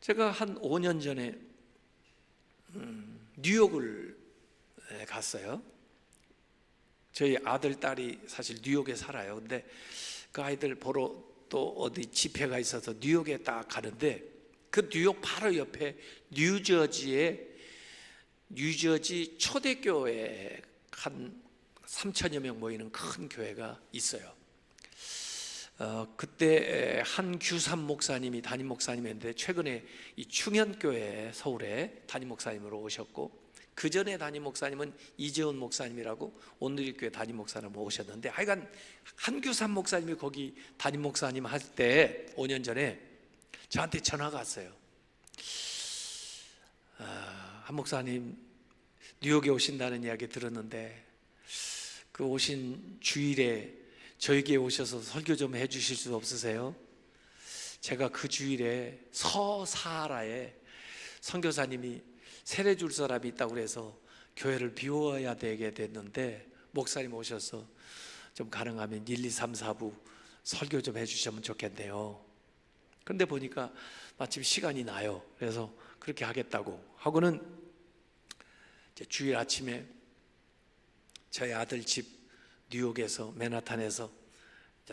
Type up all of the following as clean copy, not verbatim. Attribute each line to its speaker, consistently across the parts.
Speaker 1: 제가 한 5년 전에 뉴욕을 갔어요. 저희 아들, 딸이 사실 뉴욕에 살아요. 근데 그 아이들 보러 또 어디 집회가 있어서 뉴욕에 딱 가는데, 그 뉴욕 바로 옆에 뉴저지 초대교회 한 3천여 명 모이는 큰 교회가 있어요. 그때 한 규삼 목사님이 담임 목사님이었는데, 최근에 이 충현교회 서울에 담임 목사님으로 오셨고, 그 전에 담임 목사님은 이재훈 목사님이라고 온누리교회 담임 목사님으로 오셨는데, 하여간 한규삼 목사님이 거기 담임 목사님 할 때 5년 전에 저한테 전화가 왔어요. 한 목사님 뉴욕에 오신다는 이야기 들었는데, 그 오신 주일에 저에게 오셔서 설교 좀 해주실 수 없으세요? 제가 그 주일에 서사하라에 선교사님이 세례 줄 사람이 있다고 그래서 교회를 비워야 되게 됐는데, 목사님 오셔서 좀 가능하면 1, 2, 3, 4부 설교 좀 해주시면 좋겠네요. 그런데 보니까 마침 시간이 나요. 그래서 그렇게 하겠다고 하고는 이제 주일 아침에 저희 아들 집 뉴욕에서 맨하탄에서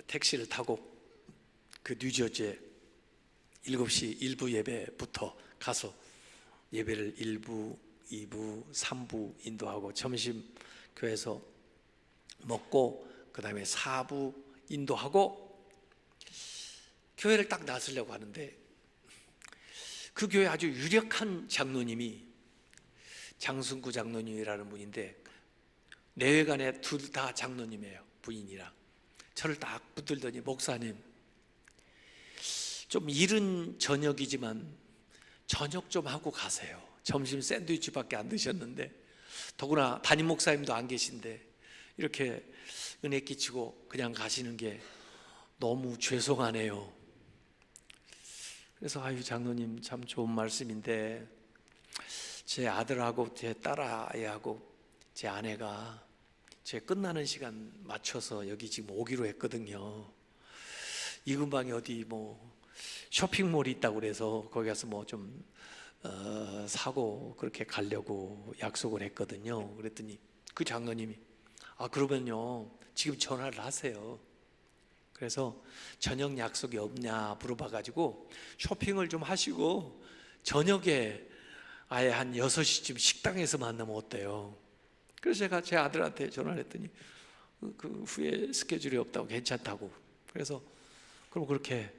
Speaker 1: 택시를 타고 그 뉴저지에 7시 1부 예배부터 가서 예배를 1부, 2부, 3부 인도하고, 점심 교회에서 먹고, 그 다음에 4부 인도하고 교회를 딱 나서려고 하는데, 그 교회 아주 유력한 장로님이 장승구 장로님이라는 분인데, 내외간에 둘 다 장로님이에요. 부인이랑. 저를 딱 붙들더니, 목사님, 좀 이른 저녁이지만 저녁 좀 하고 가세요. 점심 샌드위치밖에 안 드셨는데, 더구나 담임 목사님도 안 계신데 이렇게 은혜 끼치고 그냥 가시는 게 너무 죄송하네요. 그래서 아유, 장로님 참 좋은 말씀인데, 제 아들하고 제 딸아이하고 제 아내가 제 끝나는 시간 맞춰서 여기 지금 오기로 했거든요. 이 근방에 어디 쇼핑몰이 있다고 그래서 거기 가서 좀 사고 그렇게 가려고 약속을 했거든요. 그랬더니 그 장로님이 그러면요 지금 전화를 하세요. 그래서 저녁 약속이 없냐 물어봐가지고 쇼핑을 좀 하시고 저녁에 아예 한 6시쯤 식당에서 만나면 어때요? 그래서 제가 제 아들한테 전화를 했더니 그 후에 스케줄이 없다고, 괜찮다고. 그래서 그럼 그렇게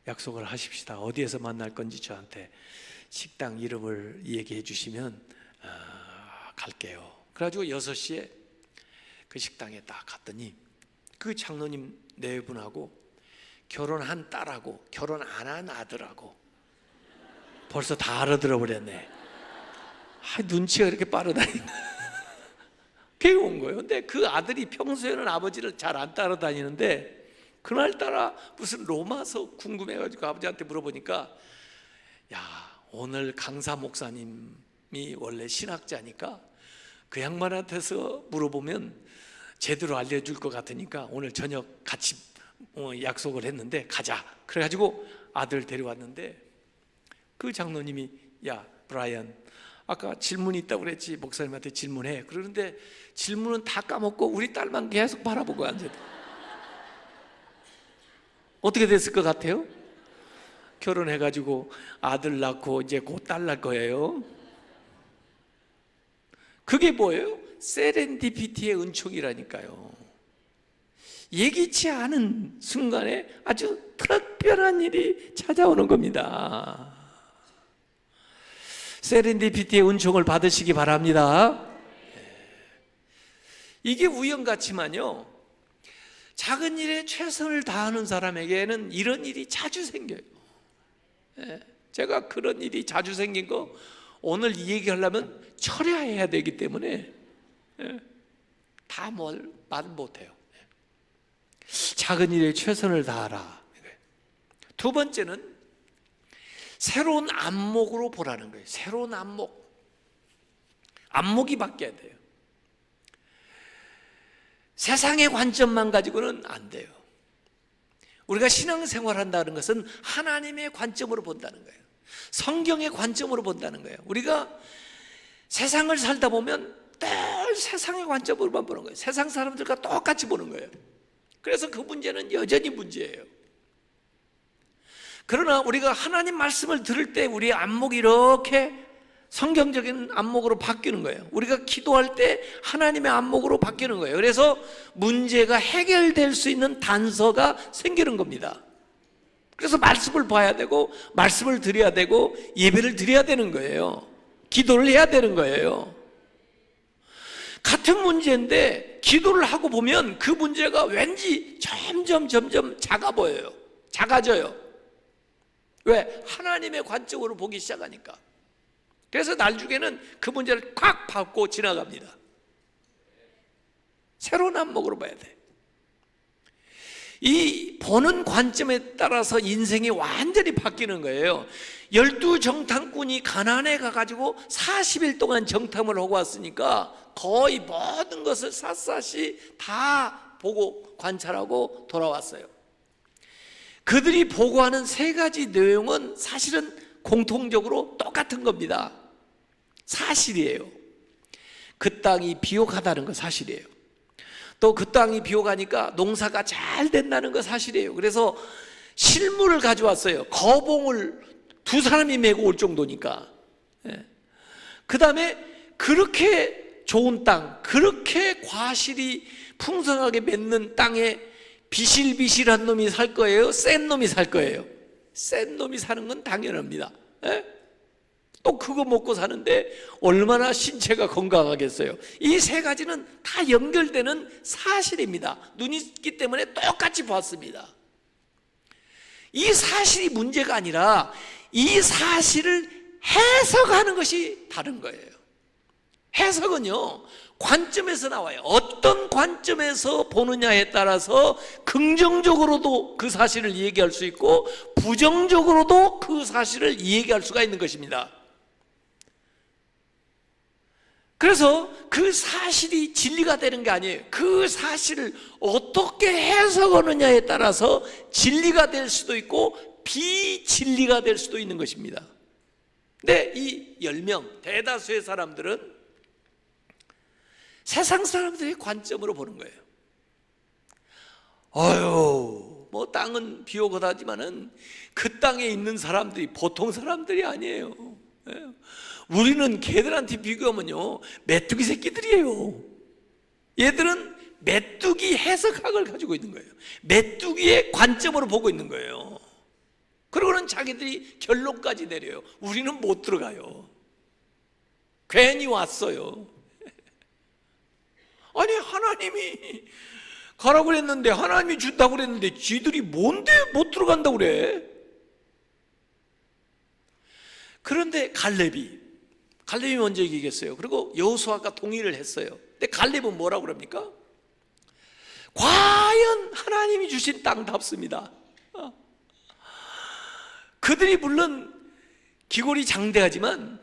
Speaker 1: 약속을 하십시다. 어디에서 만날 건지 저한테 식당 이름을 얘기해 주시면 갈게요. 그래가지고 6시에 그 식당에 딱 갔더니 그 장로님 네 분하고 결혼한 딸하고 결혼 안 한 아들하고 벌써 다 알아들어 버렸네. 눈치가 이렇게 빠르다니까. 걔 온 거예요. 근데 그 아들이 평소에는 아버지를 잘 안 따라다니는데, 그날따라 무슨 로마서 궁금해가지고 아버지한테 물어보니까, 야, 오늘 강사 목사님이 원래 신학자니까 그 양반한테서 물어보면 제대로 알려줄 것 같으니까 오늘 저녁 같이 약속을 했는데 가자. 그래가지고 아들 데려왔는데, 그 장로님이, 야 브라이언, 아까 질문이 있다고 그랬지, 목사님한테 질문해. 그러는데 질문은 다 까먹고 우리 딸만 계속 바라보고 앉아요. 어떻게 됐을 것 같아요? 결혼해가지고 아들 낳고 이제 곧 딸 낳을 거예요. 그게 뭐예요? 세렌디피티의 은총이라니까요. 예기치 않은 순간에 아주 특별한 일이 찾아오는 겁니다. 세렌디피티의 은총을 받으시기 바랍니다. 이게 우연 같지만요, 작은 일에 최선을 다하는 사람에게는 이런 일이 자주 생겨요. 제가 그런 일이 자주 생긴 거 오늘 이 얘기하려면 철야해야 되기 때문에 다 말 못해요. 작은 일에 최선을 다하라. 두 번째는 새로운 안목으로 보라는 거예요. 새로운 안목이 바뀌어야 돼요. 세상의 관점만 가지고는 안 돼요. 우리가 신앙생활 한다는 것은 하나님의 관점으로 본다는 거예요. 성경의 관점으로 본다는 거예요. 우리가 세상을 살다 보면 늘 세상의 관점으로만 보는 거예요. 세상 사람들과 똑같이 보는 거예요. 그래서 그 문제는 여전히 문제예요. 그러나 우리가 하나님 말씀을 들을 때 우리의 안목이 이렇게 성경적인 안목으로 바뀌는 거예요. 우리가 기도할 때 하나님의 안목으로 바뀌는 거예요. 그래서 문제가 해결될 수 있는 단서가 생기는 겁니다. 그래서 말씀을 봐야 되고 말씀을 드려야 되고 예배를 드려야 되는 거예요. 기도를 해야 되는 거예요. 같은 문제인데 기도를 하고 보면 그 문제가 왠지 점점 작아 보여요. 작아져요. 왜? 하나님의 관점으로 보기 시작하니까. 그래서 나중에는 그 문제를 콱 밟고 지나갑니다. 새로운 안목으로 봐야 돼. 이 보는 관점에 따라서 인생이 완전히 바뀌는 거예요. 12정탐꾼이 가나안에 가가지고 40일 동안 정탐을 하고 왔으니까 거의 모든 것을 샅샅이 다 보고 관찰하고 돌아왔어요. 그들이 보고하는 세 가지 내용은 사실은 공통적으로 똑같은 겁니다. 사실이에요. 그 땅이 비옥하다는 거 사실이에요. 또 그 땅이 비옥하니까 농사가 잘 된다는 거 사실이에요. 그래서 실물을 가져왔어요. 거봉을 2사람이 메고 올 정도니까. 그 다음에 그렇게 좋은 땅, 그렇게 과실이 풍성하게 맺는 땅에 비실비실한 놈이 살 거예요? 센 놈이 살 거예요? 센 놈이 사는 건 당연합니다. 또 그거 먹고 사는데 얼마나 신체가 건강하겠어요. 이 세 가지는 다 연결되는 사실입니다. 눈이 있기 때문에 똑같이 봤습니다. 이 사실이 문제가 아니라 이 사실을 해석하는 것이 다른 거예요. 해석은요, 관점에서 나와요. 어떤 관점에서 보느냐에 따라서 긍정적으로도 그 사실을 얘기할 수 있고 부정적으로도 그 사실을 얘기할 수가 있는 것입니다. 그래서 그 사실이 진리가 되는 게 아니에요. 그 사실을 어떻게 해석하느냐에 따라서 진리가 될 수도 있고 비진리가 될 수도 있는 것입니다. 근데 이 10명, 대다수의 사람들은 세상 사람들의 관점으로 보는 거예요. 아유, 뭐 땅은 비옥하다지만은 그 땅에 있는 사람들이 보통 사람들이 아니에요. 우리는 걔들한테 비교하면요, 메뚜기 새끼들이에요. 얘들은 메뚜기 해석학을 가지고 있는 거예요. 메뚜기의 관점으로 보고 있는 거예요. 그러고는 자기들이 결론까지 내려요. 우리는 못 들어가요. 괜히 왔어요. 아니, 하나님이 가라고 그랬는데, 하나님이 준다고 그랬는데 쥐들이 뭔데 못 들어간다고 그래? 그런데 갈렙이 먼저 얘기했어요. 그리고 여호수아가 동의를 했어요. 근데 갈렙은 뭐라고 그럽니까? 과연 하나님이 주신 땅답습니다. 그들이 물론 기골이 장대하지만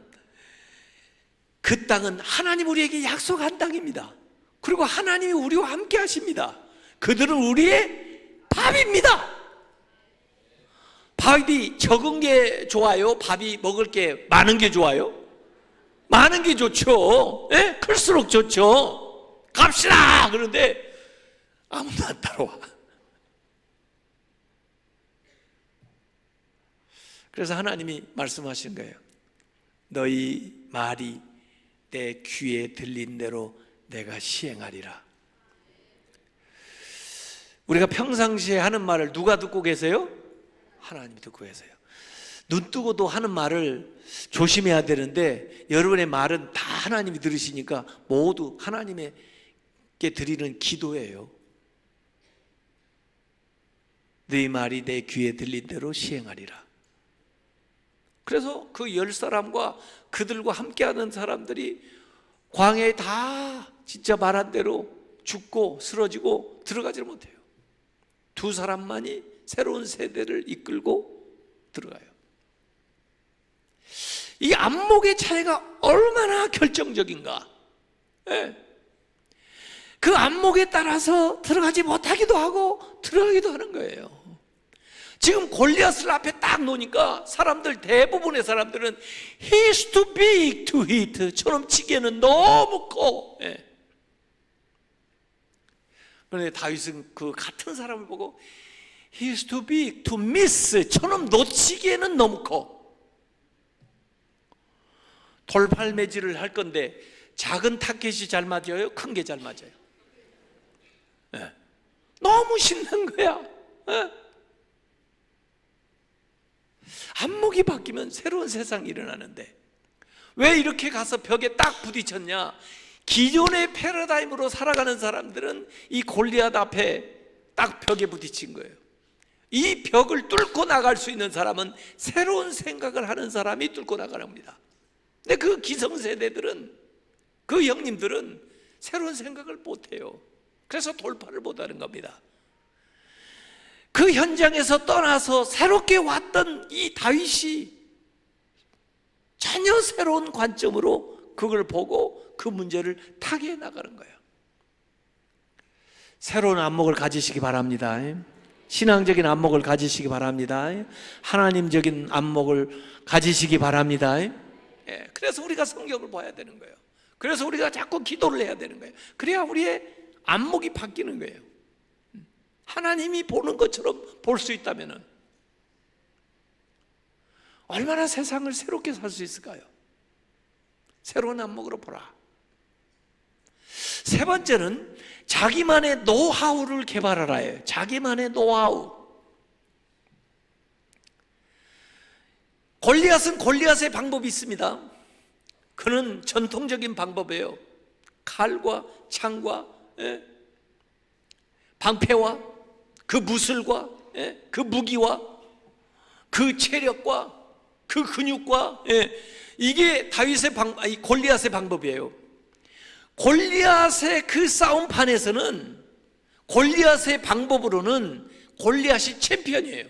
Speaker 1: 그 땅은 하나님 우리에게 약속한 땅입니다. 그리고 하나님이 우리와 함께 하십니다. 그들은 우리의 밥입니다. 밥이 적은 게 좋아요? 밥이 먹을 게 많은 게 좋아요? 많은 게 좋죠. 예? 클수록 좋죠. 갑시다! 그런데 아무도 안 따라와. 그래서 하나님이 말씀하신 거예요. 너희 말이 내 귀에 들린 대로 내가 시행하리라. 우리가 평상시에 하는 말을 누가 듣고 계세요? 하나님이 듣고 계세요. 눈 뜨고도 하는 말을 조심해야 되는데 여러분의 말은 다 하나님이 들으시니까 모두 하나님께 드리는 기도예요. 너희 말이 내 귀에 들린 대로 시행하리라. 그래서 그 10사람과 그들과 함께하는 사람들이 광야에 다 진짜 말한 대로 죽고 쓰러지고 들어가지를 못해요. 2사람만이 새로운 세대를 이끌고 들어가요. 이 안목의 차이가 얼마나 결정적인가. 네. 그 안목에 따라서 들어가지 못하기도 하고 들어가기도 하는 거예요. 지금 골리앗을 앞에 딱 놓으니까 대부분의 사람들은 He's too big to hit. 저놈 치기에는 너무 커. 예. 그런데 다윗은 그 같은 사람을 보고 He's too big to miss. 저놈 놓치기에는 너무 커. 돌팔매질을 할 건데 작은 타켓이 잘 맞아요? 큰 게 잘 맞아요? 예. 너무 신난 거야. 예. 안목이 바뀌면 새로운 세상이 일어나는데 왜 이렇게 가서 벽에 딱 부딪혔냐? 기존의 패러다임으로 살아가는 사람들은 이 골리앗 앞에 딱 벽에 부딪힌 거예요. 이 벽을 뚫고 나갈 수 있는 사람은 새로운 생각을 하는 사람이 뚫고 나가는 겁니다. 근데 그 기성세대들은, 그 형님들은 새로운 생각을 못해요. 그래서 돌파를 못하는 겁니다. 그 현장에서 떠나서 새롭게 왔던 이 다윗이 전혀 새로운 관점으로 그걸 보고 그 문제를 타개해 나가는 거예요. 새로운 안목을 가지시기 바랍니다. 신앙적인 안목을 가지시기 바랍니다. 하나님적인 안목을 가지시기 바랍니다. 그래서 우리가 성경을 봐야 되는 거예요. 그래서 우리가 자꾸 기도를 해야 되는 거예요. 그래야 우리의 안목이 바뀌는 거예요. 하나님이 보는 것처럼 볼 수 있다면 얼마나 세상을 새롭게 살 수 있을까요? 새로운 안목으로 보라. 세 번째는 자기만의 노하우를 개발하라예요. 자기만의 노하우. 골리앗은 골리앗의 방법이 있습니다. 그는 전통적인 방법이에요. 칼과 창과 방패와 그 무술과 그 무기와 그 체력과 그 근육과 이게 골리앗의 방법이에요. 골리앗의 그 싸움판에서는 골리앗의 방법으로는 골리앗이 챔피언이에요.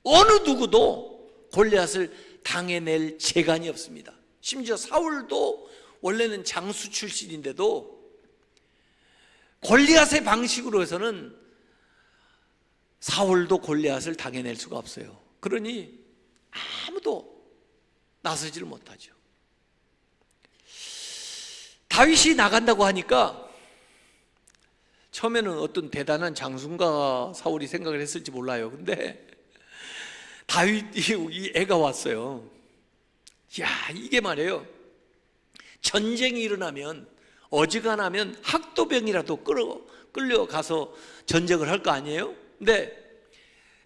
Speaker 1: 어느 누구도 골리앗을 당해낼 재간이 없습니다. 심지어 사울도 원래는 장수 출신인데도 골리앗의 방식으로 해서는 사울도 골리앗을 당해낼 수가 없어요. 그러니 아무도 나서지를 못하죠. 다윗이 나간다고 하니까 처음에는 어떤 대단한 장수인가 사울이 생각을 했을지 몰라요. 근데 다윗이 애가 왔어요. 야, 이게 말이에요. 전쟁이 일어나면 어지간하면 학도병이라도 끌려가서 전쟁을 할 거 아니에요? 근데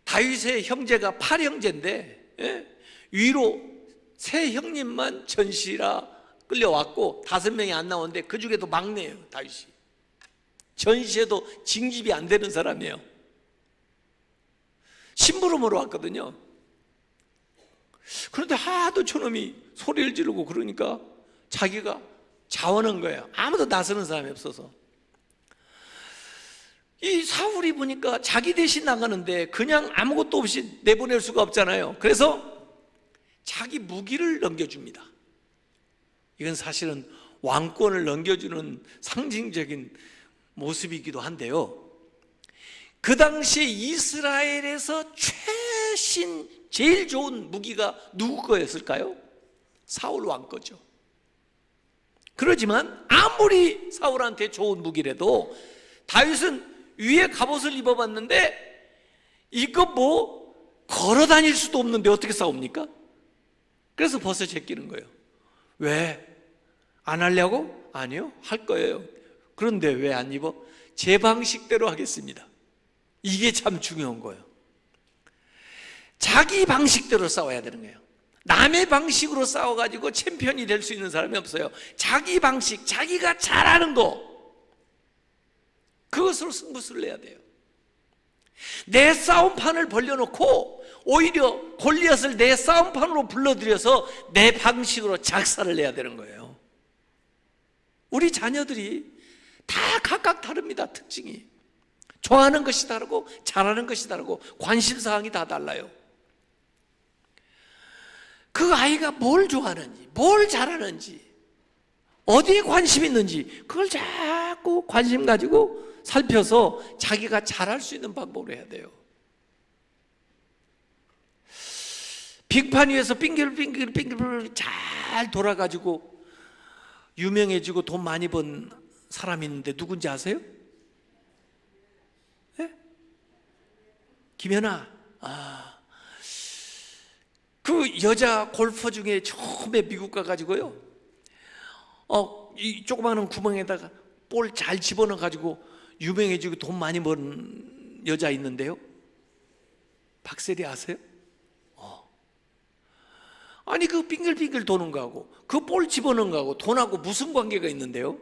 Speaker 1: 다윗의 형제가 8형제인데 위로 3형님만 전시라 끌려왔고 5명이 안 나오는데 그 중에도 막내예요. 다윗이 전시에도 징집이 안 되는 사람이에요. 심부름으로 왔거든요. 그런데 하도 저놈이 소리를 지르고 그러니까 자기가 자원한 거예요. 아무도 나서는 사람이 없어서. 이 사울이 보니까 자기 대신 나가는데 그냥 아무것도 없이 내보낼 수가 없잖아요. 그래서 자기 무기를 넘겨줍니다. 이건 사실은 왕권을 넘겨주는 상징적인 모습이기도 한데요, 그 당시에 이스라엘에서 최신 제일 좋은 무기가 누구 거였을까요? 사울 왕 거죠. 그러지만 아무리 사울한테 좋은 무기라도 다윗은 위에 갑옷을 입어봤는데 이거 뭐 걸어 다닐 수도 없는데 어떻게 싸웁니까? 그래서 벗어 제끼는 거예요. 왜? 안 하려고? 아니요, 할 거예요. 그런데 왜 안 입어? 제 방식대로 하겠습니다. 이게 참 중요한 거예요. 자기 방식대로 싸워야 되는 거예요. 남의 방식으로 싸워가지고 챔피언이 될 수 있는 사람이 없어요. 자기 방식, 자기가 잘하는 거, 그것으로 승부수를 내야 돼요. 내 싸움판을 벌려놓고 오히려 골리앗을 내 싸움판으로 불러들여서 내 방식으로 작사를 내야 되는 거예요. 우리 자녀들이 다 각각 다릅니다. 특징이 좋아하는 것이 다르고 잘하는 것이 다르고 관심사항이 다 달라요. 그 아이가 뭘 좋아하는지, 뭘 잘하는지, 어디에 관심이 있는지 그걸 자꾸 관심 가지고 살펴서 자기가 잘할 수 있는 방법으로 해야 돼요. 빙판 위에서 빙글빙글 잘 돌아가지고 유명해지고 돈 많이 번 사람이 있는데 누군지 아세요? 네? 김연아. 그 여자 골퍼 중에 처음에 미국 가가지고요, 이 조그마한 구멍에다가 볼 잘 집어넣어 가지고 유명해지고 돈 많이 번 여자 있는데요. 박세리 아세요? 아니 그 빙글빙글 도는 거하고 그 볼 집어넣은 거하고 돈하고 무슨 관계가 있는데요?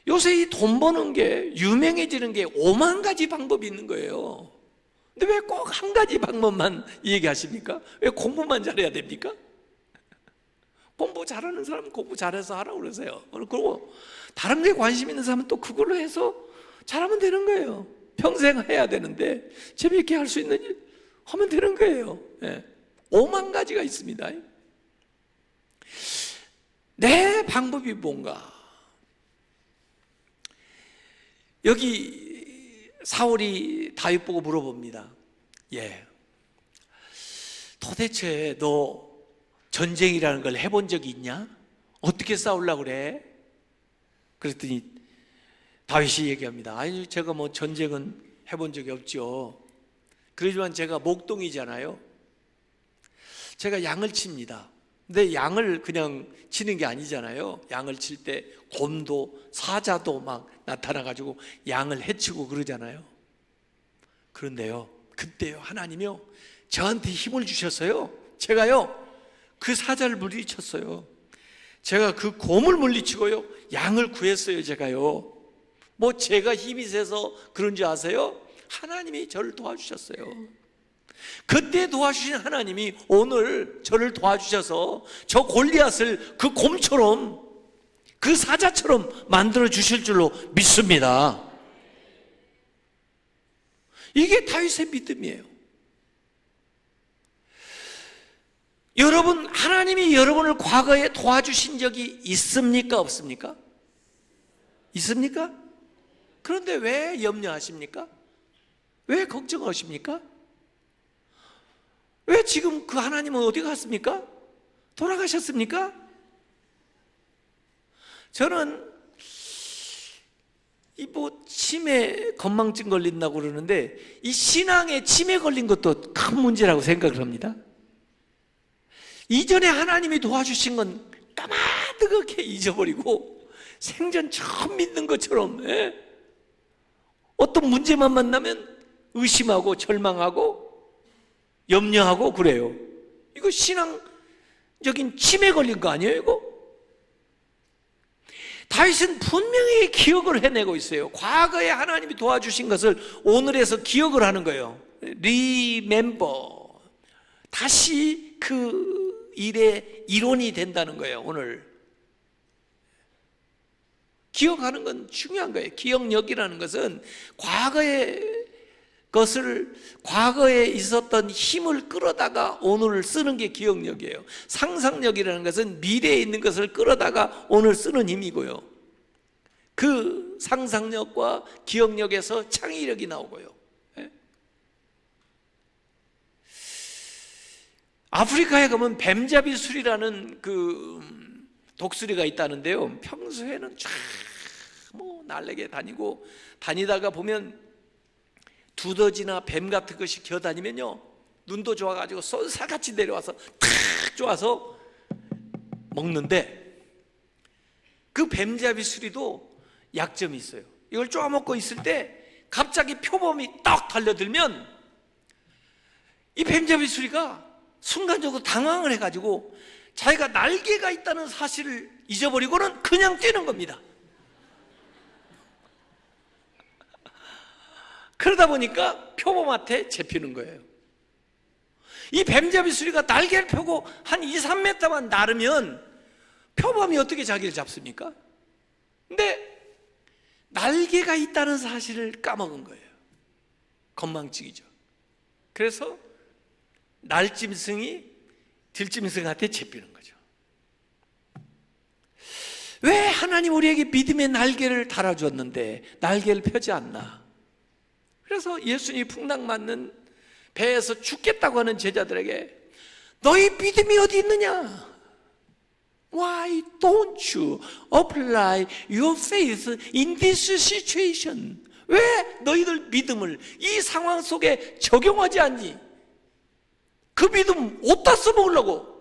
Speaker 1: 요새 이 돈 버는 게, 유명해지는 게 5만 가지 방법이 있는 거예요. 근데 왜 꼭 한 가지 방법만 얘기하십니까? 왜 공부만 잘해야 됩니까? 공부 잘하는 사람은 공부 잘해서 하라고 그러세요. 그리고 다른 데 관심 있는 사람은 또 그걸로 해서 잘하면 되는 거예요. 평생 해야 되는데 재미있게 할 수 있는 일 하면 되는 거예요. 5만 가지가 있습니다. 내 방법이 뭔가? 여기 사울이 다윗 보고 물어봅니다. 도대체 너 전쟁이라는 걸 해본 적이 있냐? 어떻게 싸우려고 그래? 그랬더니 다윗이 얘기합니다. 아니 제가 뭐 전쟁은 해본 적이 없죠. 그러지만 제가 목동이잖아요. 제가 양을 칩니다. 근데 양을 그냥 치는 게 아니잖아요. 양을 칠 때 곰도 사자도 막 나타나가지고 양을 해치고 그러잖아요. 그런데요, 그때요, 하나님이요 저한테 힘을 주셨어요. 제가요 그 사자를 물리쳤어요. 제가 그 곰을 물리치고요 양을 구했어요. 제가요, 뭐 제가 힘이 세서 그런 줄 아세요? 하나님이 저를 도와주셨어요. 그때 도와주신 하나님이 오늘 저를 도와주셔서 저 골리앗을 그 곰처럼, 그 사자처럼 만들어 주실 줄로 믿습니다. 이게 다윗의 믿음이에요. 여러분, 하나님이 여러분을 과거에 도와주신 적이 있습니까? 없습니까? 있습니까? 그런데 왜 염려하십니까? 왜 걱정하십니까? 왜 지금 그 하나님은 어디 갔습니까? 돌아가셨습니까? 저는 이 치매 건망증 걸린다고 그러는데 이 신앙에 치매 걸린 것도 큰 문제라고 생각을 합니다. 이전에 하나님이 도와주신 건 까마득하게 잊어버리고 생전 처음 믿는 것처럼 어떤 문제만 만나면 의심하고 절망하고 염려하고 그래요. 이거 신앙적인 치매 걸린 거 아니에요, 이거? 다윗은 분명히 기억을 해내고 있어요. 과거에 하나님이 도와주신 것을 오늘에서 기억을 하는 거예요. Remember. 다시 그 일의 일원이 된다는 거예요. 오늘 기억하는 건 중요한 거예요. 기억력이라는 것은 과거에 있었던 힘을 끌어다가 오늘을 쓰는 게 기억력이에요. 상상력이라는 것은 미래에 있는 것을 끌어다가 오늘 쓰는 힘이고요. 그 상상력과 기억력에서 창의력이 나오고요. 아프리카에 가면 뱀잡이술이라는 그 독수리가 있다는데요, 평소에는 쫙 날래게 다니고 다니다가 보면 두더지나 뱀 같은 것이 기어다니면요 눈도 좋아가지고 쏜살같이 내려와서 탁 쪼아서 먹는데, 그 뱀잡이 수리도 약점이 있어요. 이걸 쪼아먹고 있을 때 갑자기 표범이 딱 달려들면 이 뱀잡이 수리가 순간적으로 당황을 해가지고 자기가 날개가 있다는 사실을 잊어버리고는 그냥 뛰는 겁니다. 그러다 보니까 표범한테 잡히는 거예요. 이 뱀잡이 수리가 날개를 펴고 한 2, 3m만 나르면 표범이 어떻게 자기를 잡습니까? 근데 날개가 있다는 사실을 까먹은 거예요. 건망증이죠. 그래서 날짐승이 들짐승한테 잡히는 거죠. 왜 하나님 우리에게 믿음의 날개를 달아주었는데 날개를 펴지 않나? 그래서 예수님이 풍랑 맞는 배에서 죽겠다고 하는 제자들에게 너희 믿음이 어디 있느냐? Why don't you apply your faith in this situation? 왜 너희들 믿음을 이 상황 속에 적용하지 않니? 그 믿음 어디다 써먹으려고?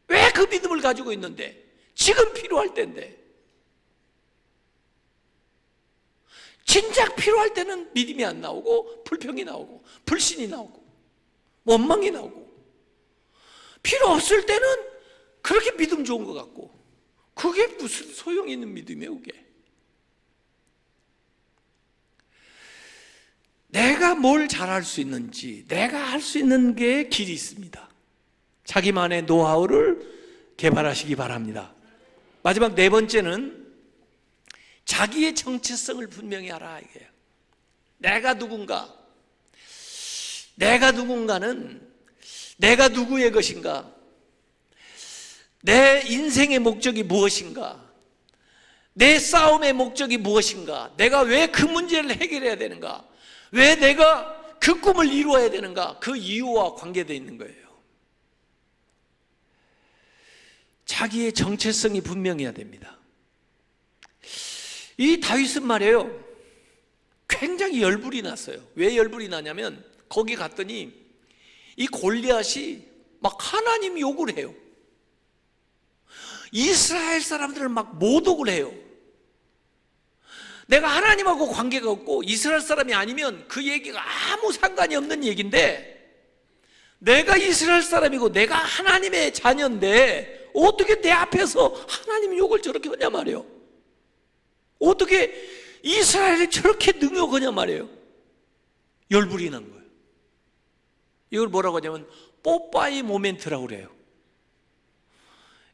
Speaker 1: 왜 그 믿음을 가지고 있는데? 지금 필요할 때인데. 진작 필요할 때는 믿음이 안 나오고 불평이 나오고 불신이 나오고 원망이 나오고, 필요 없을 때는 그렇게 믿음 좋은 것 같고, 그게 무슨 소용 있는 믿음이에요 그게? 내가 뭘 잘할 수 있는지, 내가 할 수 있는 게 길이 있습니다. 자기만의 노하우를 개발하시기 바랍니다. 마지막 네 번째는 자기의 정체성을 분명히 하라 이게요. 내가 누군가, 내가 누군가는 내가 누구의 것인가, 내 인생의 목적이 무엇인가, 내 싸움의 목적이 무엇인가, 내가 왜 그 문제를 해결해야 되는가, 왜 내가 그 꿈을 이루어야 되는가, 그 이유와 관계되어 있는 거예요. 자기의 정체성이 분명해야 됩니다. 이 다윗은 말이에요, 굉장히 열불이 났어요. 왜 열불이 나냐면 거기 갔더니 이 골리앗이 막 하나님 욕을 해요. 이스라엘 사람들을 막 모독을 해요. 내가 하나님하고 관계가 없고 이스라엘 사람이 아니면 그 얘기가 아무 상관이 없는 얘기인데, 내가 이스라엘 사람이고 내가 하나님의 자녀인데 어떻게 내 앞에서 하나님 욕을 저렇게 하냐 말이에요. 어떻게 이스라엘을 저렇게 능욕하냐 말이에요. 열불이 난 거예요. 이걸 뭐라고 하냐면 뽀빠이 모멘트라고 그래요.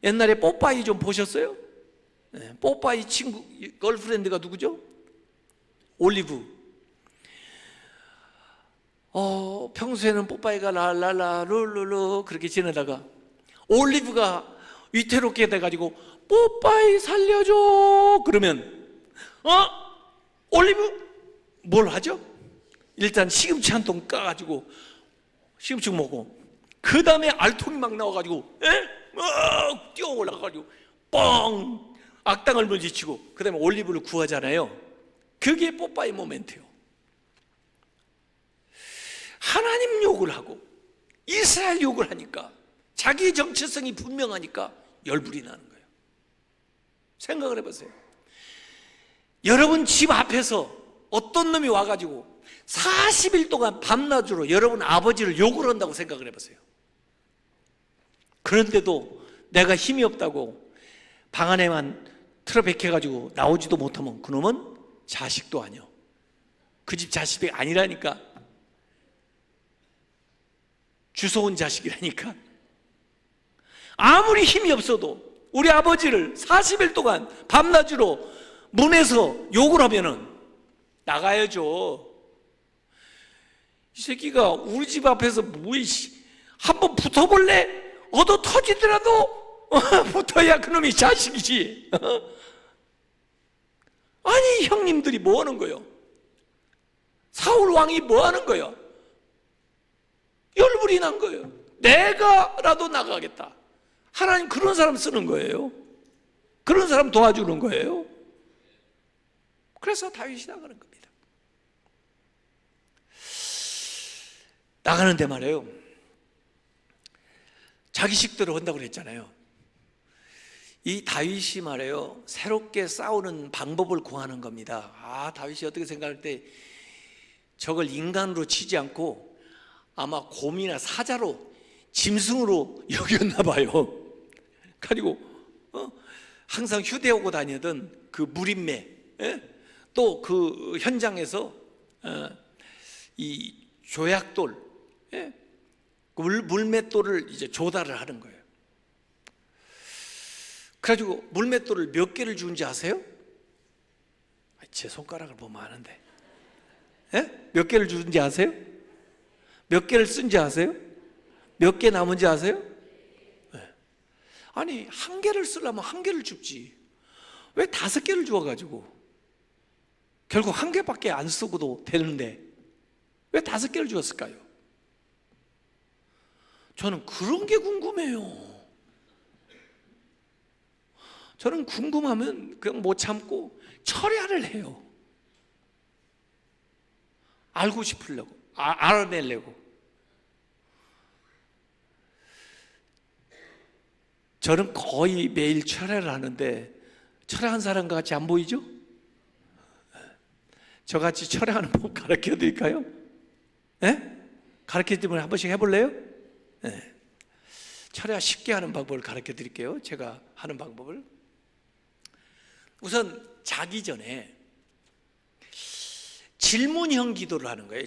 Speaker 1: 옛날에 뽀빠이 좀 보셨어요? 네, 뽀빠이 친구 걸프렌드가 누구죠? 올리브. 평소에는 뽀빠이가 랄랄라 룰루루 그렇게 지내다가 올리브가 위태롭게 돼가지고 뽀빠이 살려줘 그러면 올리브 뭘 하죠? 일단 시금치 한 통 까가지고 시금치 먹고, 그 다음에 알통이 막 나와가지고 막 뛰어 올라가가지고 뻥 악당을 물리치고 그 다음에 올리브를 구하잖아요. 그게 뽀빠이 모멘트예요. 하나님 욕을 하고 이스라엘 욕을 하니까, 자기 정체성이 분명하니까 열불이 나는 거예요. 생각을 해보세요. 여러분 집 앞에서 어떤 놈이 와가지고 40일 동안 밤낮으로 여러분 아버지를 욕을 한다고 생각을 해보세요. 그런데도 내가 힘이 없다고 방 안에만 틀어박혀가지고 나오지도 못하면 그놈은 자식도 아니요, 그 집 자식이 아니라니까. 주워온 자식이라니까. 아무리 힘이 없어도 우리 아버지를 40일 동안 밤낮으로 문에서 욕을 하면은 나가야죠. 이 새끼가 우리 집 앞에서 한번 붙어볼래? 얻어 터지더라도 붙어야 그놈이 자식이지. 아니 형님들이 뭐 하는 거예요? 사울 왕이 뭐 하는 거예요? 열불이 난 거예요. 내가라도 나가겠다. 하나님 그런 사람 쓰는 거예요. 그런 사람 도와주는 거예요. 그래서 다윗이 나가는 겁니다. 나가는데 말이에요, 자기 식대로 한다고 그랬잖아요. 이 다윗이 말이에요, 새롭게 싸우는 방법을 구하는 겁니다. 다윗이 어떻게 생각할 때 저걸 인간으로 치지 않고 아마 곰이나 사자로, 짐승으로 여겼나 봐요. 가지고 항상 휴대하고 다니던 그 물인매, 또 그 현장에서 이 조약돌, 물맷돌을 이제 조달을 하는 거예요. 그래가지고 물맷돌을 몇 개를 주는지 아세요? 제 손가락을 보면 아는데, 몇 개를 주는지 아세요? 몇 개를 쓴지 아세요? 몇 개 남은지 아세요? 아니 한 개를 쓰려면 한 개를 줍지, 왜 5개를 주어가지고 결국 한 개밖에 안 쓰고도 되는데 왜 5개를 주었을까요? 저는 그런 게 궁금해요. 저는 궁금하면 그냥 못 참고 철야를 해요. 알고 싶으려고, 알아내려고. 저는 거의 매일 철야를 하는데 철야한 사람 같이 안 보이죠? 저같이 철야하는 법 가르쳐 드릴까요? 네? 가르쳐 드리면 한 번씩 해볼래요? 네. 철야 쉽게 하는 방법을 가르쳐 드릴게요. 제가 하는 방법을. 우선 자기 전에 질문형 기도를 하는 거예요.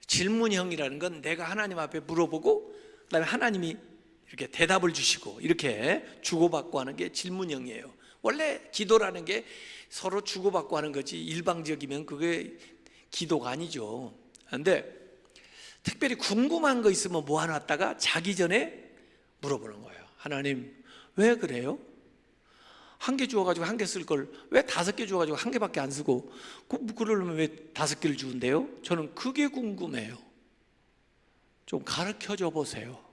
Speaker 1: 질문형이라는 건 내가 하나님 앞에 물어보고 그다음에 하나님이 이렇게 대답을 주시고 이렇게 주고받고 하는 게 질문형이에요. 원래 기도라는 게 서로 주고받고 하는 거지 일방적이면 그게 기도가 아니죠. 그런데 특별히 궁금한 거 있으면 모아놨다가 자기 전에 물어보는 거예요. 하나님 왜 그래요? 한 개 주어가지고 한 개 쓸 걸 왜 5개 주어가지고 한 개밖에 안 쓰고 그러려면 왜 5개를 주는데요? 저는 그게 궁금해요. 좀 가르쳐줘 보세요.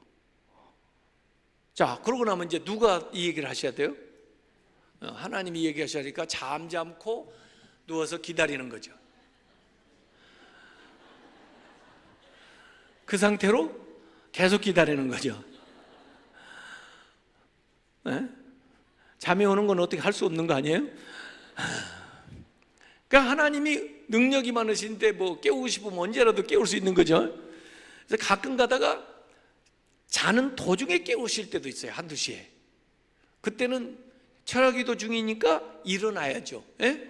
Speaker 1: 자, 그러고 나면 이제 누가 이 얘기를 하셔야 돼요? 하나님이 얘기하시니까 잠잠코 누워서 기다리는 거죠. 그 상태로 계속 기다리는 거죠. 네? 잠이 오는 건 어떻게 할 수 없는 거 아니에요? 그러니까 하나님이 능력이 많으신데 뭐 깨우고 싶으면 언제라도 깨울 수 있는 거죠. 그래서 가끔 가다가 자는 도중에 깨우실 때도 있어요. 1-2시에. 그때는 철야기도 중이니까 일어나야죠. 예?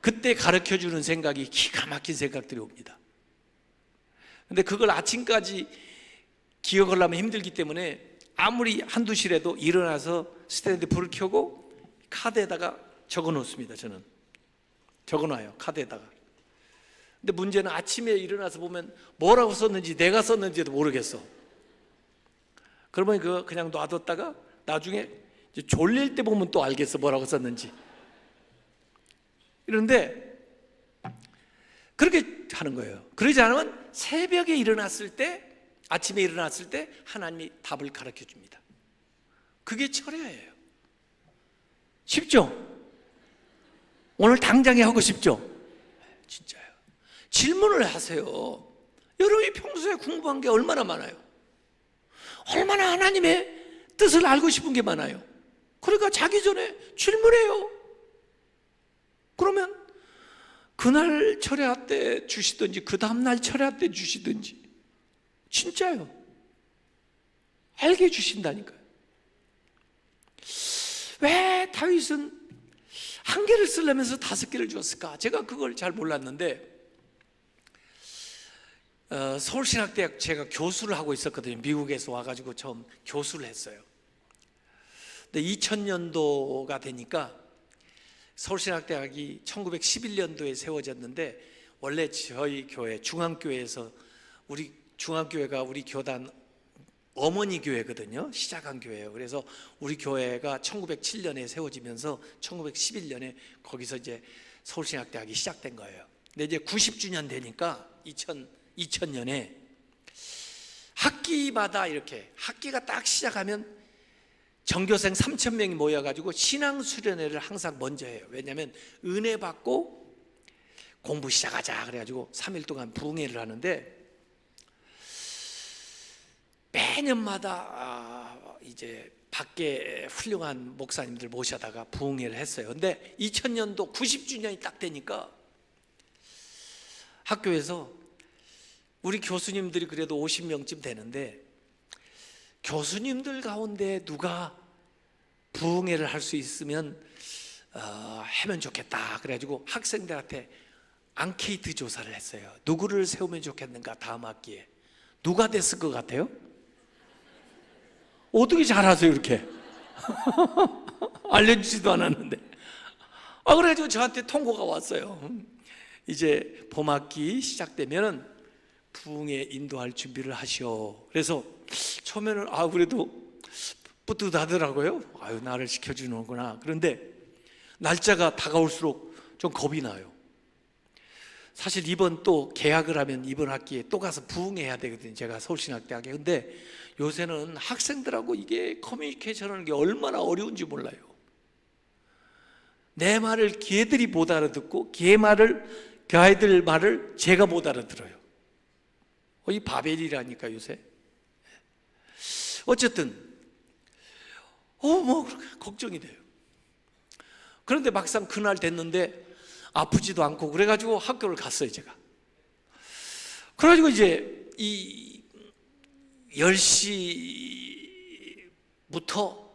Speaker 1: 그때 가르쳐주는 생각이 기가 막힌 생각들이 옵니다. 근데 그걸 아침까지 기억을 하면 힘들기 때문에 아무리 1-2시라도 일어나서 스탠드 불을 켜고 카드에다가 적어 놓습니다. 저는 적어 놔요. 카드에다가. 근데 문제는 아침에 일어나서 보면 뭐라고 썼는지 내가 썼는지도 모르겠어. 그러면 그거 그냥 놔뒀다가 나중에 이제 졸릴 때 보면 또 알겠어. 뭐라고 썼는지. 이런데 그렇게 하는 거예요. 그러지 않으면 새벽에 일어났을 때, 아침에 일어났을 때 하나님이 답을 가르쳐 줍니다. 그게 철야예요. 쉽죠? 오늘 당장에 하고 싶죠? 진짜요. 질문을 하세요. 여러분이 평소에 궁금한 게 얼마나 많아요. 얼마나 하나님의 뜻을 알고 싶은 게 많아요. 그러니까 자기 전에 질문해요. 그러면 그날 철야 때 주시든지 그 다음날 철야 때 주시든지 진짜요. 알게 해주신다니까요. 왜 다윗은 1개를 쓰려면서 5개를 주었을까? 제가 그걸 잘 몰랐는데 서울신학대학 제가 교수를 하고 있었거든요. 미국에서 와가지고 처음 교수를 했어요. 근데 2000년도가 되니까 서울신학대학이 1911년도에 세워졌는데 원래 저희 교회 중앙교회에서 우리 중앙교회가 우리 교단 어머니 교회거든요. 시작한 교회예요. 그래서 우리 교회가 1907년에 세워지면서 1911년에 거기서 이제 서울신학대학이 시작된 거예요. 근데 이제 90주년 되니까 2000년에 학기마다 이렇게 학기가 딱 시작하면 전교생 3,000명이 모여가지고 신앙수련회를 항상 먼저 해요. 왜냐하면 은혜 받고 공부 시작하자 그래가지고 3일 동안 부흥회를 하는데 매년마다 이제 밖에 훌륭한 목사님들 모셔다가 부흥회를 했어요. 근데 2000년도 90주년이 딱 되니까 학교에서 우리 교수님들이 그래도 50명쯤 되는데 교수님들 가운데 누가 부흥회를 할 수 있으면 하면 좋겠다 그래가지고 학생들한테 앙케이트 조사를 했어요. 누구를 세우면 좋겠는가 다음 학기에. 누가 됐을 것 같아요? 어떻게 잘하세요 이렇게? 알려주지도 않았는데. 그래가지고 저한테 통보가 왔어요. 이제 봄학기 시작되면 부흥회 인도할 준비를 하시오. 그래서 처음에는 그래도 뿌듯하더라고요. 나를 시켜주는구나. 그런데 날짜가 다가올수록 좀 겁이 나요. 사실 이번 또 개학을 하면 이번 학기에 또 가서 부응해야 되거든요. 제가 서울신학대학에. 근데 요새는 학생들하고 이게 커뮤니케이션하는 게 얼마나 어려운지 몰라요. 내 말을 걔들이 못 알아듣고 그 아이들 말을 제가 못 알아들어요. 이 바벨이라니까 요새. 어쨌든 뭐 그렇게 걱정이 돼요. 그런데 막상 그날 됐는데 아프지도 않고 그래가지고 학교를 갔어요, 제가. 그래가지고 이제 이 10시부터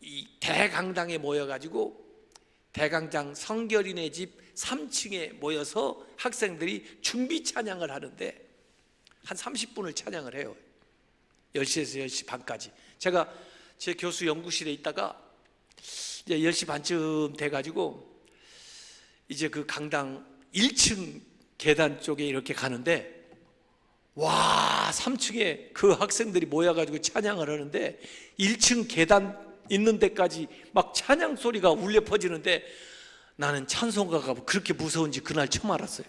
Speaker 1: 이 대강당에 모여가지고 대강당 성결이네 집 3층에 모여서 학생들이 준비 찬양을 하는데 한 30분을 찬양을 해요. 10시에서 10시 반까지. 제가 제 교수 연구실에 있다가 이제 10시 반쯤 돼가지고 이제 그 강당 1층 계단 쪽에 이렇게 가는데, 와, 3층에 그 학생들이 모여가지고 찬양을 하는데 1층 계단 있는 데까지 막 찬양 소리가 울려 퍼지는데, 나는 찬송가가 그렇게 무서운지 그날 처음 알았어요.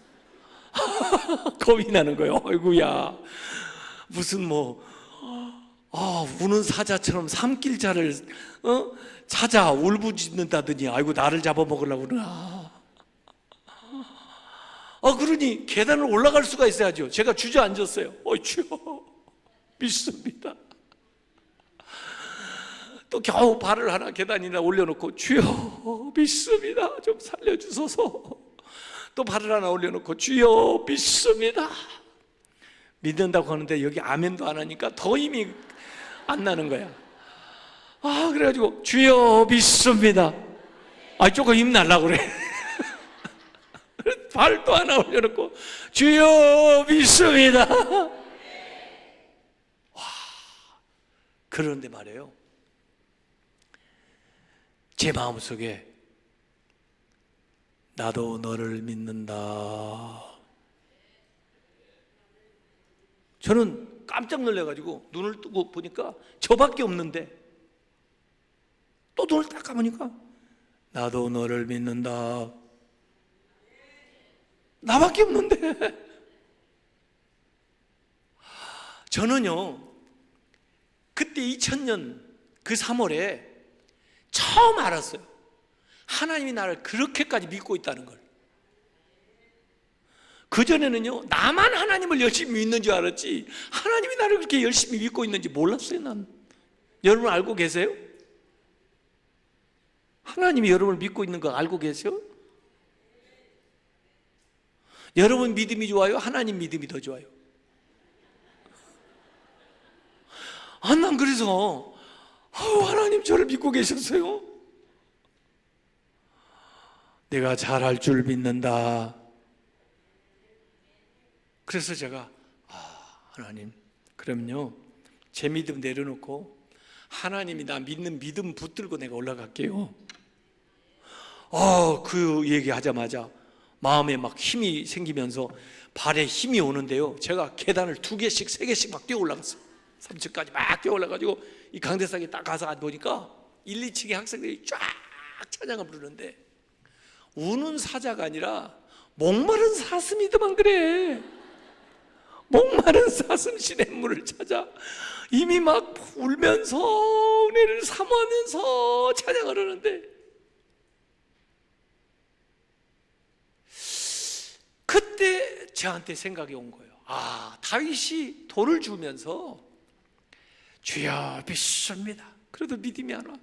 Speaker 1: 겁이 나는 거예요. 아이고야, 무슨 우는 사자처럼 삼킬자를 찾아 울부짖는다더니 아이고 나를 잡아먹으려고 그러나. 그러니 계단을 올라갈 수가 있어야죠. 제가 주저앉았어요. 주여 믿습니다. 또 겨우 발을 하나 계단이나 올려놓고 주여 믿습니다, 좀 살려주소서. 또 발을 하나 올려놓고 주여 믿습니다. 믿는다고 하는데 여기 아멘도 안 하니까 더 힘이 안 나는 거야. 그래가지고 주여 믿습니다. 조금 힘 날라고 그래. 발도 하나 올려놓고 주여 믿습니다. 와, 그런데 말이에요, 제 마음속에 나도 너를 믿는다. 저는 깜짝 놀라가지고 눈을 뜨고 보니까 저밖에 없는데, 또 눈을 딱 감으니까 나도 너를 믿는다. 나밖에 없는데. 저는요, 그때 2000년 그 3월에 처음 알았어요. 하나님이 나를 그렇게까지 믿고 있다는 걸. 그전에는요, 나만 하나님을 열심히 믿는 줄 알았지 하나님이 나를 그렇게 열심히 믿고 있는지 몰랐어요. 난. 여러분 알고 계세요? 하나님이 여러분을 믿고 있는 거 알고 계세요? 여러분 믿음이 좋아요? 하나님 믿음이 더 좋아요? 난 그래서 하나님 저를 믿고 계셨어요? 내가 잘할 줄 믿는다. 그래서 제가 하나님, 그럼요, 제 믿음 내려놓고 하나님이 나 믿는 믿음 붙들고 내가 올라갈게요. 그 얘기하자마자 마음에 막 힘이 생기면서 발에 힘이 오는데요, 제가 계단을 2개씩 3개씩 막 뛰어 올라갔어요. 3층까지 막 뛰어 올라가지고 이 강대상에 딱 가서 보니까 1, 2층의 학생들이 쫙 찬양을 부르는데, 우는 사자가 아니라 목마른 사슴이더만 그래. 목마른 사슴 시냇물을 찾아 이미 막 울면서 은혜를 사모하면서 찬양을 하는데, 그때 저한테 생각이 온 거예요. 다윗이 돌을 주면서 주여 믿습니다, 그래도 믿음이 안 와.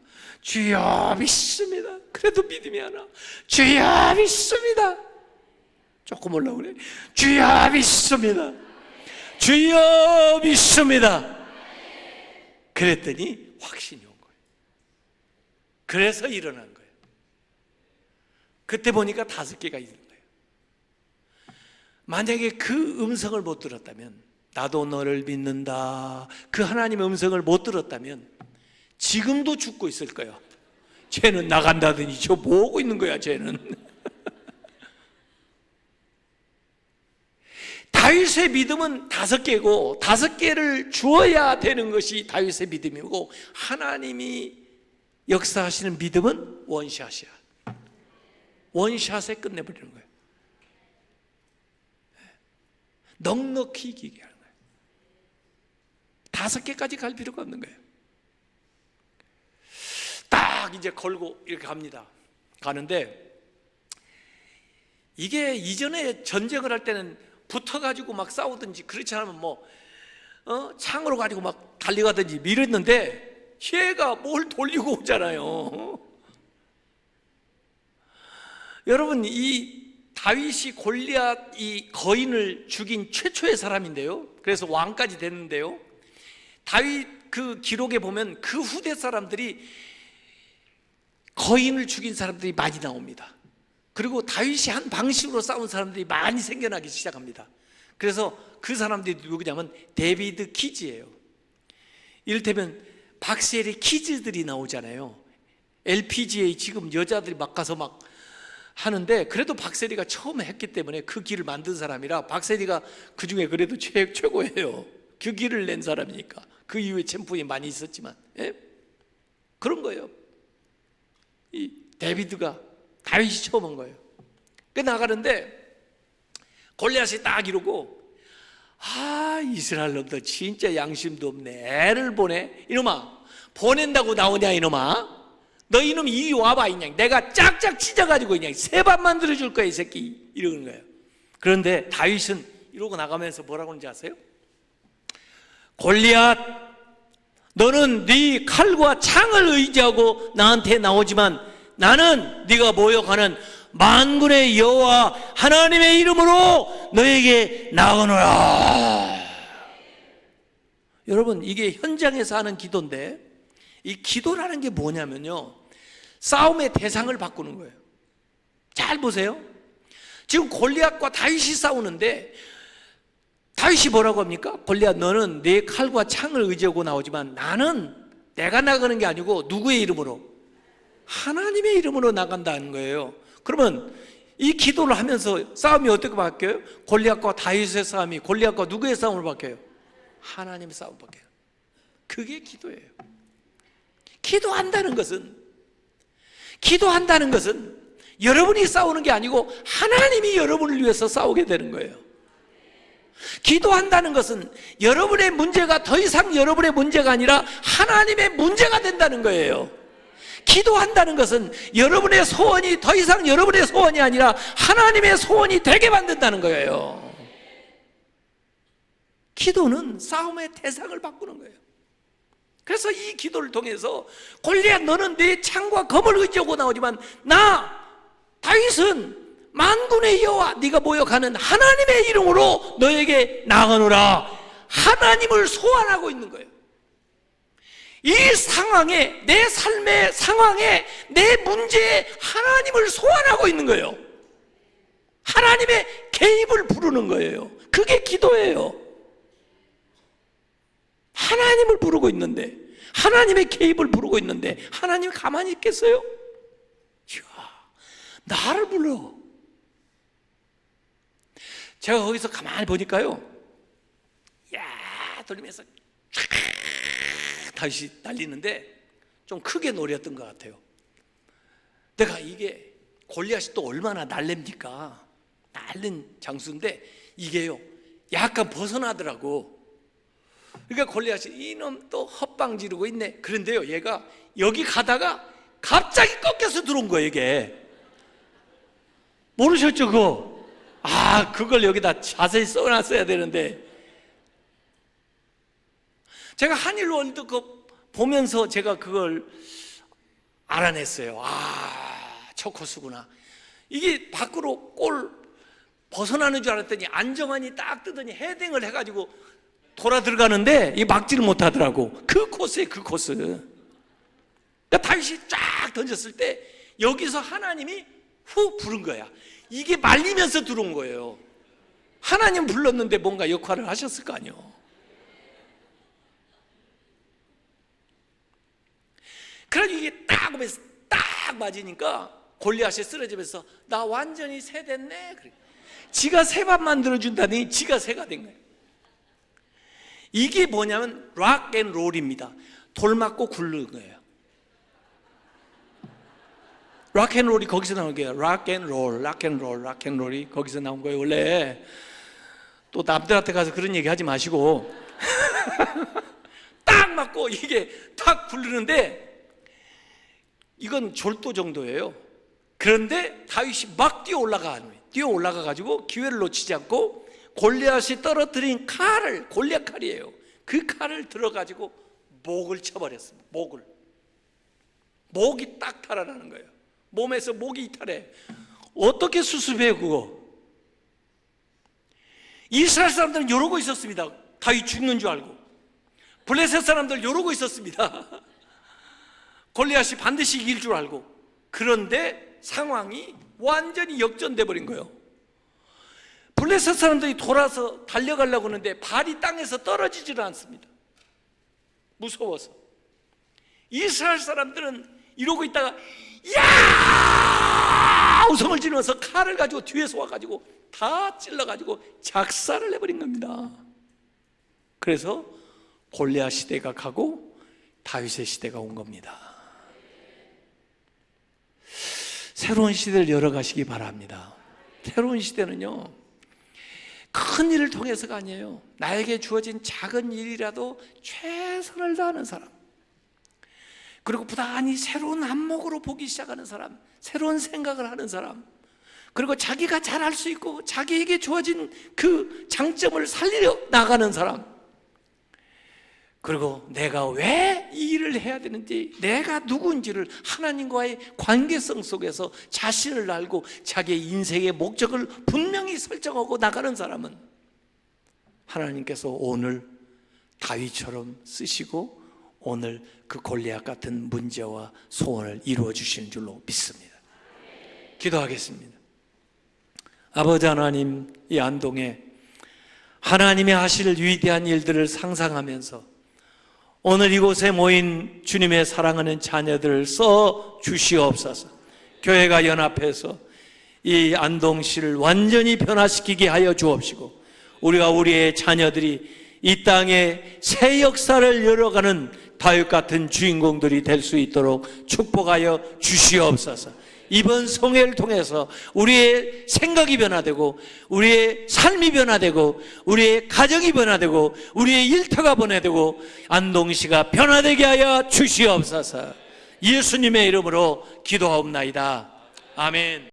Speaker 1: 주여 믿습니다, 그래도 믿음이 안 와. 주여 믿습니다, 조금 올라오네. 주여 믿습니다, 주여 믿습니다. 그랬더니 확신이 온 거예요. 그래서 일어난 거예요. 그때 보니까 5개가 있는 거예요. 만약에 그 음성을 못 들었다면, 나도 너를 믿는다, 그 하나님의 음성을 못 들었다면 지금도 죽고 있을 거예요. 쟤는 나간다더니 저 뭐하고 있는 거야 쟤는. 다윗의 믿음은 5개고 5개를 주어야 되는 것이 다윗의 믿음이고, 하나님이 역사하시는 믿음은 원샷이야. 원샷에 끝내버리는 거예요. 넉넉히 이기게 하는 거예요. 5개까지 갈 필요가 없는 거예요. 딱 이제 걸고 이렇게 갑니다. 가는데 이게 이전에 전쟁을 할 때는 붙어가지고 막 싸우든지 그렇지 않으면 창으로 가지고 막 달려가든지 이랬는데 얘가 뭘 돌리고 오잖아요. 여러분, 이 다윗이 골리앗 이 거인을 죽인 최초의 사람인데요. 그래서 왕까지 됐는데요. 다윗 그 기록에 보면 그 후대 사람들이 거인을 죽인 사람들이 많이 나옵니다. 그리고 다윗이 한 방식으로 싸운 사람들이 많이 생겨나기 시작합니다. 그래서 그 사람들이 누구냐면 데비드 키즈예요. 이를테면 박세리 키즈들이 나오잖아요. LPGA 지금 여자들이 막 가서 막 하는데, 그래도 박세리가 처음 했기 때문에 그 길을 만든 사람이라 박세리가 그 중에 그래도 최고예요. 그 길을 낸 사람이니까. 그 이후에 챔프이 많이 있었지만, 예? 그런 거예요. 이 데비드가 다윗이 처음 한 거예요. 그 나가는데 골리앗이 딱 이러고, 이스라엘 놈들 진짜 양심도 없네. 애를 보내. 이놈아, 보낸다고 나오냐 이놈아? 너 이놈 이리 와봐. 그냥 내가 짝짝 찢어가지고 그냥 세 밥 만들어줄 거야 이 새끼. 이러는 거예요. 그런데 다윗은 이러고 나가면서 뭐라고 하는지 아세요? 골리앗, 너는 네 칼과 창을 의지하고 나한테 나오지만 나는 네가 모욕하는 만군의 여호와 하나님의 이름으로 너에게 나가노라. 여러분, 이게 현장에서 하는 기도인데, 이 기도라는 게 뭐냐면요, 싸움의 대상을 바꾸는 거예요. 잘 보세요. 지금 골리앗과 다윗이 싸우는데 다윗이 뭐라고 합니까? 골리앗, 너는 내 칼과 창을 의지하고 나오지만 나는 내가 나가는 게 아니고 누구의 이름으로? 하나님의 이름으로 나간다는 거예요. 그러면 이 기도를 하면서 싸움이 어떻게 바뀌어요? 골리앗과 다윗의 싸움이 골리앗과 누구의 싸움으로 바뀌어요? 하나님의 싸움으로 바뀌어요. 그게 기도예요. 기도한다는 것은 여러분이 싸우는 게 아니고 하나님이 여러분을 위해서 싸우게 되는 거예요. 기도한다는 것은 여러분의 문제가 더 이상 여러분의 문제가 아니라 하나님의 문제가 된다는 거예요. 기도한다는 것은 여러분의 소원이 더 이상 여러분의 소원이 아니라 하나님의 소원이 되게 만든다는 거예요. 기도는 싸움의 대상을 바꾸는 거예요. 그래서 이 기도를 통해서 골리앗, 너는 내 창과 검을 의지하고 나오지만 나 다윗은 만군의 여호와 네가 모욕하는 하나님의 이름으로 너에게 나가노라. 하나님을 소환하고 있는 거예요. 이 상황에, 내 삶의 상황에, 내 문제에 하나님을 소환하고 있는 거예요. 하나님의 개입을 부르는 거예요. 그게 기도예요. 하나님을 부르고 있는데, 하나님의 개입을 부르고 있는데 하나님이 가만히 있겠어요? 이야, 나를 불러. 제가 거기서 가만히 보니까요, 돌리면서 다시 달리는데 좀 크게 노렸던 것 같아요. 내가 이게 골리앗이 또 얼마나 날렵니까? 날린 장수인데 이게요 약간 벗어나더라고. 그러니까 골리앗이 이놈 또 헛방 지르고 있네. 그런데요, 얘가 여기 가다가 갑자기 꺾여서 들어온 거예요. 이게 모르셨죠? 그거? 그걸 여기다 자세히 써놨어야 되는데, 제가 한일 월드컵 보면서 제가 그걸 알아냈어요. 저 코스구나. 이게 밖으로 골 벗어나는 줄 알았더니 안정환이 딱 뜨더니 헤딩을 해가지고 돌아 들어가는데 이 막지를 못하더라고. 그 코스에 그 코스. 그러니까 다윗이 쫙 던졌을 때 여기서 하나님이 후 부른 거야. 이게 말리면서 들어온 거예요. 하나님 불렀는데 뭔가 역할을 하셨을 거 아니에요. 그래가지고 이게 딱 오면서 딱 맞으니까 골리앗이 쓰러지면서 나 완전히 새 됐네. 그래. 지가 새밥 만들어준다니 지가 새가 된 거예요. 이게 뭐냐면 락앤롤입니다. 돌 맞고 굴르는 거예요. 락앤롤이 거기서 나온 거예요. 락앤롤이 거기서 나온 거예요. 원래 또 남들한테 가서 그런 얘기 하지 마시고 딱 맞고 이게 탁 굴르는데 이건 졸도 정도예요. 그런데 다윗이 막 뛰어 올라가 가지고 기회를 놓치지 않고 골리앗이 떨어뜨린 칼을, 골리앗 칼이에요. 그 칼을 들어 가지고 목을 쳐버렸습니다. 목이 딱 달아나는 거예요. 몸에서 목이 이탈해. 어떻게 수습해요 그거? 이스라엘 사람들은 이러고 있었습니다. 다윗 죽는 줄 알고. 블레셋 사람들 이러고 있었습니다. 골리앗이 반드시 이길 줄 알고. 그런데 상황이 완전히 역전돼 버린 거예요. 블레셋 사람들이 돌아서 달려가려고 하는데 발이 땅에서 떨어지질 않습니다. 무서워서. 이스라엘 사람들은 이러고 있다가 야! 우성을 지르면서 칼을 가지고 뒤에서 와가지고 다 찔러가지고 작살을 내버린 겁니다. 그래서 골리앗 시대가 가고 다윗의 시대가 온 겁니다. 새로운 시대를 열어가시기 바랍니다. 새로운 시대는요, 큰 일을 통해서가 아니에요. 나에게 주어진 작은 일이라도 최선을 다하는 사람, 그리고 부단히 새로운 안목으로 보기 시작하는 사람, 새로운 생각을 하는 사람, 그리고 자기가 잘할 수 있고 자기에게 주어진 그 장점을 살리려 나가는 사람, 그리고 내가 왜 이 일을 해야 되는지, 내가 누구인지를 하나님과의 관계성 속에서 자신을 알고 자기의 인생의 목적을 분명히 설정하고 나가는 사람은 하나님께서 오늘 다윗처럼 쓰시고 오늘 그 골리앗 같은 문제와 소원을 이루어 주시는 줄로 믿습니다. 기도하겠습니다. 아버지 하나님, 이 안동에 하나님의 하실 위대한 일들을 상상하면서 오늘 이곳에 모인 주님의 사랑하는 자녀들을 써 주시옵소서. 교회가 연합해서 이 안동시를 완전히 변화시키게 하여 주옵시고, 우리가 우리의 자녀들이 이 땅에 새 역사를 열어가는 다윗 같은 주인공들이 될 수 있도록 축복하여 주시옵소서. 이번 성회를 통해서 우리의 생각이 변화되고 우리의 삶이 변화되고 우리의 가정이 변화되고 우리의 일터가 변화되고 안동시가 변화되게 하여 주시옵소서. 예수님의 이름으로 기도하옵나이다. 아멘.